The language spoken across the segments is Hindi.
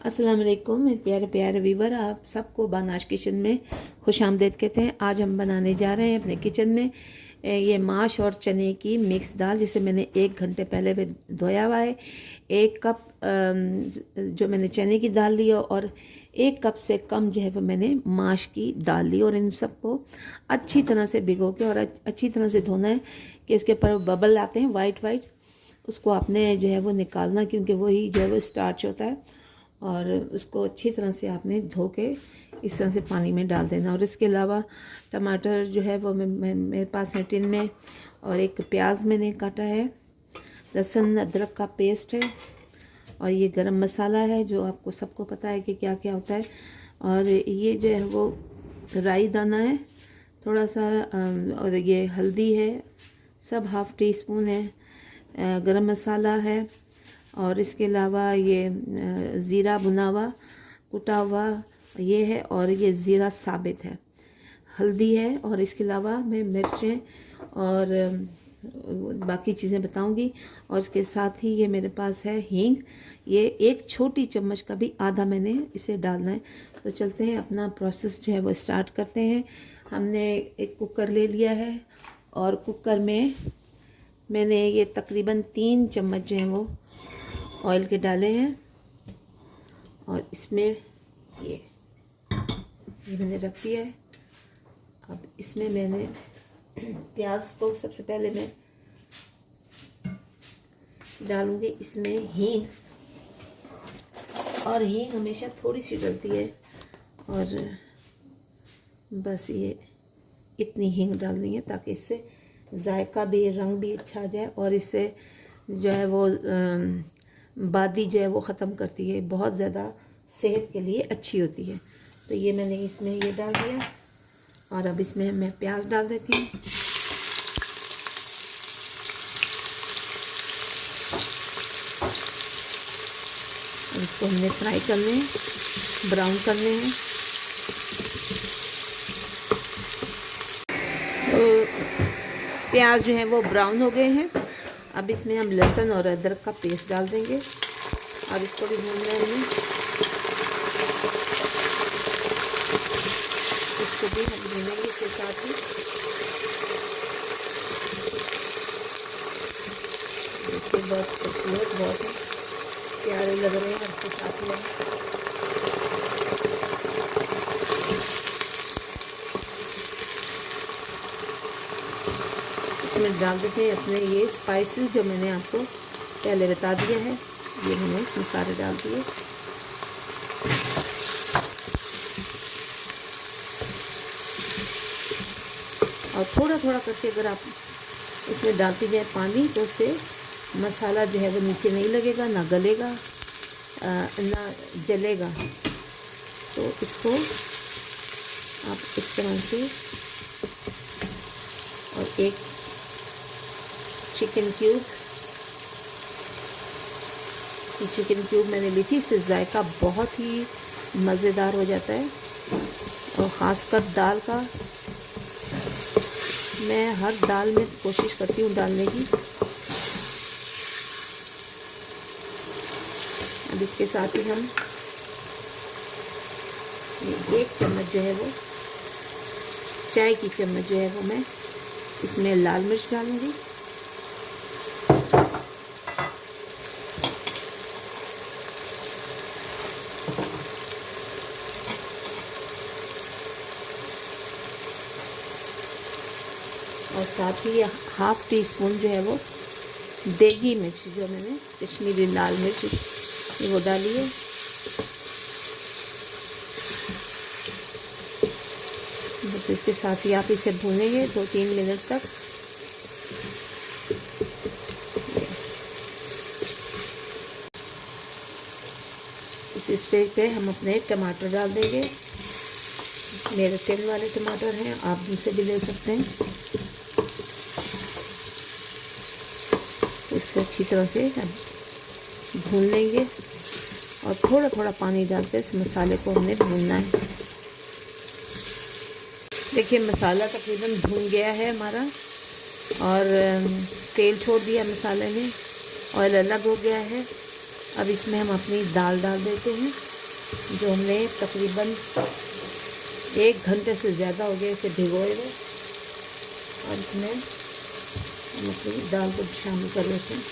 अस्सलाम वालेकुम मेरे प्यारे प्यारे व्यूवर, आप सबको बानाश किचन में खुश आमदेद कहते हैं। आज हम बनाने जा रहे हैं अपने किचन में ये माश और चने की मिक्स दाल, जिसे मैंने 1 घंटे पहले भी धोया हुआ है। 1 कप जो मैंने चने की दाल ली और 1 कप से कम जो है वो मैंने माश की दाल ली, और इन सबको अच्छी तरह से भिगो के और अच्छी तरह से धोना है कि उसके ऊपर बबल आते हैं वाइट वाइट, उसको आपने जो है वो निकालना, क्योंकि वही जो है वो स्टार्च होता है। और उसको अच्छी तरह से आपने धो के इस तरह से पानी में डाल देना। और इसके अलावा टमाटर जो है वो मेरे पास है टिन में, और एक प्याज मैंने काटा है, लहसुन अदरक का पेस्ट है, और ये गरम मसाला है जो आपको सबको पता है कि क्या क्या होता है। और ये जो है वो राई दाना है थोड़ा सा, और ये हल्दी है, सब हाफ़ टी स्पून है, गरम मसाला है, और इसके अलावा ये ज़ीरा भुना हुआ कुटा हुआ ये है, और ये ज़ीरा साबित है, हल्दी है, और इसके अलावा मैं मिर्चें और बाकी चीज़ें बताऊंगी। और इसके साथ ही ये मेरे पास है हींग, ये 1 छोटी चम्मच का भी आधा मैंने इसे डालना है। तो चलते हैं अपना प्रोसेस जो है वो स्टार्ट करते हैं। हमने एक कुकर ले लिया है, और कुकर में मैंने ये तकरीबन 3 चम्मच जो है वो ऑयल के डाले हैं, और इसमें ये मैंने रख दिया है। अब इसमें मैंने प्याज को सबसे पहले मैं डालूंगी, इसमें हींग, और हींग हमेशा थोड़ी सी डलती है, और बस ये इतनी हींग डालनी है ताकि इससे जायका भी, रंग भी अच्छा आ जाए, और इससे जो है वो बादी जो है वो ख़त्म करती है, बहुत ज़्यादा सेहत के लिए अच्छी होती है। तो ये मैंने इसमें ये डाल दिया, और अब इसमें मैं प्याज डाल देती हूँ। इसको हमने फ्राई करने हैं, ब्राउन करने हैं। तो प्याज जो है वो ब्राउन हो गए हैं। अब इसमें हम लहसुन और अदरक का पेस्ट डाल देंगे, और इसको भी भून लेंगे। इसको भी हम भूनेंगे इसके साथ ही। देखिए बहुत खूबसूरत, बहुत प्यारे लग रहे हैं इसके साथ ही। इसमें डाल देते हैं अपने ये स्पाइसेस जो मैंने आपको पहले बता दिया है, ये मैंने इसमें सारे डाल दिए। और थोड़ा थोड़ा करके अगर आप इसमें डालती जाए पानी, तो उससे मसाला जो है वो नीचे नहीं लगेगा, ना गलेगा, ना जलेगा। तो इसको आप इस तरह से, और एक चिकन क्यूब मैंने ली थी, इससे जायका बहुत ही मज़ेदार हो जाता है। और ख़ासकर दाल का, मैं हर दाल में कोशिश करती हूँ डालने की। अब इसके साथ ही हम 1 चम्मच जो है वो, चाय की चम्मच जो है वो, मैं इसमें लाल मिर्च डालूंगी। और साथ ही हाफ़ टी स्पून जो है वो देगी मिर्च, जो मैंने कश्मीरी लाल मिर्च, ये वो डाली है। बस इसके साथ ही आप इसे भूनेंगे 2-3 मिनट तक। इस स्टेज पे हम अपने टमाटर डाल देंगे। मेरे टिन वाले टमाटर हैं, आप उनसे भी ले सकते हैं। इसको अच्छी तरह से भून लेंगे, और थोड़ा थोड़ा पानी डालकर इस मसाले को हमने भूनना है। देखिए मसाला तकरीबन भून गया है हमारा, और तेल छोड़ दिया मसाले ने, ऑयल अलग हो गया है। अब इसमें हम अपनी दाल डाल देते हैं। जो हमने तकरीबन 1 घंटे से ज़्यादा हो गया इसे भिगोए हुए। और इसमें हम अपनी दाल को शामिल कर लेते हैं।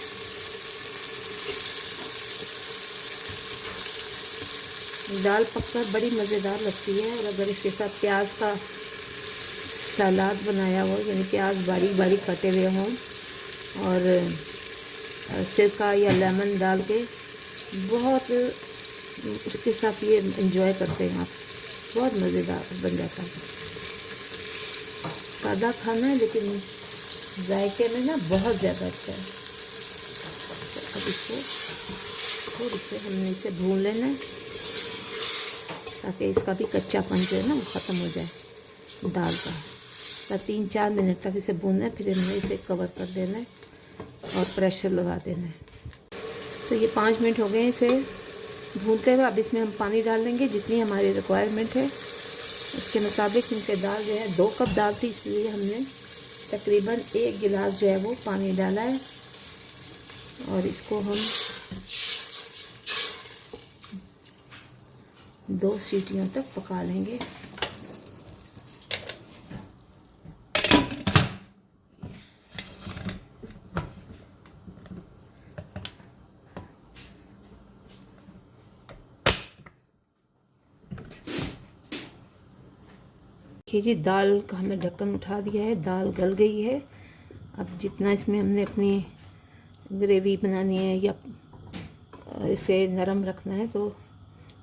दाल पककर बड़ी मज़ेदार लगती है। और अगर इसके साथ प्याज का सलाद बनाया हो, यानी प्याज बारीक बारीक कटे हुए हों और सिरका या लेमन डाल के, बहुत उसके साथ ये एंजॉय करते हैं आप, बहुत मज़ेदार बन जाता है। सादा खाना है लेकिन जायके में ना बहुत ज़्यादा अच्छा है। तो अब इसको थोड़ी से हमने इसे भून लेना है ताकि इसका भी कच्चापन जो है ना वो ख़त्म हो जाए दाल का। तो 3-4 मिनट तक इसे भूनना है, फिर हमने इसे कवर कर देना है और प्रेशर लगा देना है। तो ये 5 मिनट हो गए इसे भूनते हुए। अब इसमें हम पानी डाल देंगे जितनी हमारी रिक्वायरमेंट है उसके मुताबिक, क्योंकि दाल जो है 2 कप दाल थी, इसलिए हमने तकरीबन 1 गिलास जो है वो पानी डाला है। और इसको हम 2 सीटियों तक पका लेंगे। देखिए जी, दाल का हमने ढक्कन उठा दिया है, दाल गल गई है। अब जितना इसमें हमने अपनी ग्रेवी बनानी है या इसे नरम रखना है तो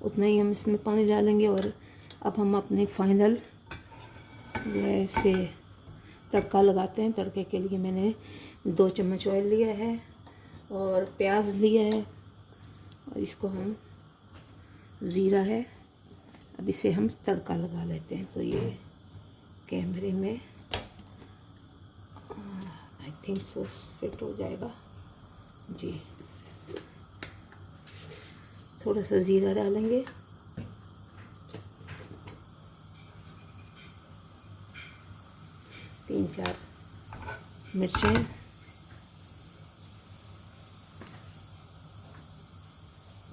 उतना ही हम इसमें पानी डालेंगे। और अब हम अपने फाइनल जैसे तड़का लगाते हैं। तड़के के लिए मैंने 2 चम्मच ऑयल लिया है और प्याज लिया है और इसको हम ज़ीरा है। अब इसे हम तड़का लगा लेते हैं। तो ये कैमरे में आई थिंक सो फिट हो जाएगा जी। थोड़ा सा ज़ीरा डालेंगे, तीन चार मिर्चें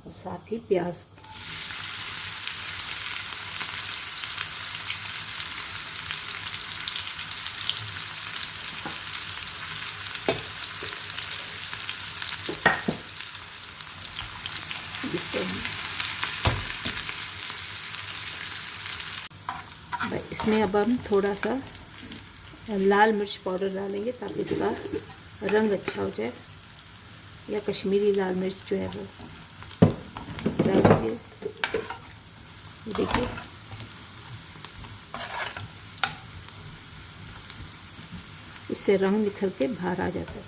और साथ ही प्याज। इसमें अब हम थोड़ा सा लाल मिर्च पाउडर डालेंगे ताकि इसका रंग अच्छा हो जाए, या कश्मीरी लाल मिर्च जो है वो डाल दीजिए। देखिए इससे रंग निखर के बाहर आ जाता है।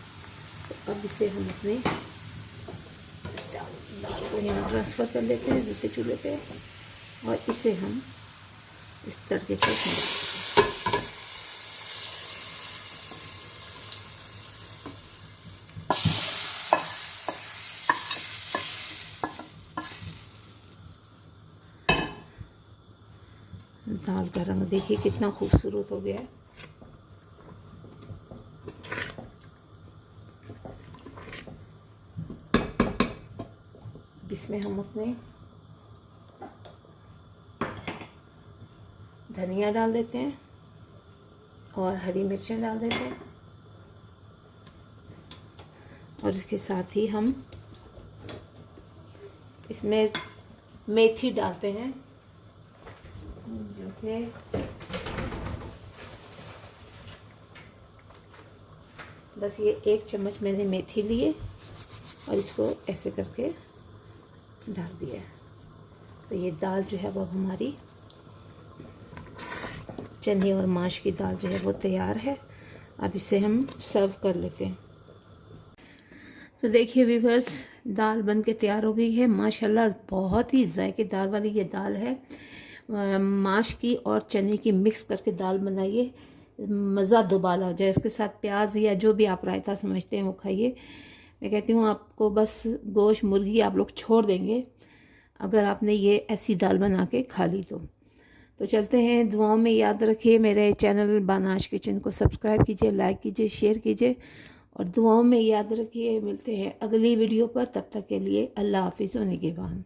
तो अब इसे हम अपने दाल को यहाँ ट्रांसफ़र कर लेते हैं दूसरे चूल्हे पे और इसे हम इस तड़के पे दाल का रंग देखिए कितना खूबसूरत हो गया है। इसमें हम अपने धनिया डाल देते हैं और हरी मिर्चें डाल देते हैं और इसके साथ ही हम इसमें मेथी डालते हैं, जो कि बस ये 1 चम्मच मैंने मेथी लिए और इसको ऐसे करके डाल दिया। तो ये दाल जो है वो हमारी चने और माश की दाल जो है वो तैयार है। अब इसे हम सर्व कर लेते हैं। तो देखिए व्यूअर्स, दाल बन के तैयार हो गई है माशाल्लाह। बहुत ही जायकेदार वाली ये दाल है। माश की और चने की मिक्स करके दाल बनाइए, मज़ा दुबाला हो जाए। उसके साथ प्याज या जो भी आप रायता समझते हैं वो खाइए। मैं कहती हूँ आपको बस गोश्त मुर्गी आप लोग छोड़ देंगे अगर आपने ये ऐसी दाल बना के खा ली तो चलते हैं। दुआओं में याद रखिए। मेरे चैनल बानाश किचन को सब्सक्राइब कीजिए, लाइक कीजिए, शेयर कीजिए और दुआओं में याद रखिए। मिलते हैं अगली वीडियो पर, तब तक के लिए अल्लाह हाफिज़ व निगहबान।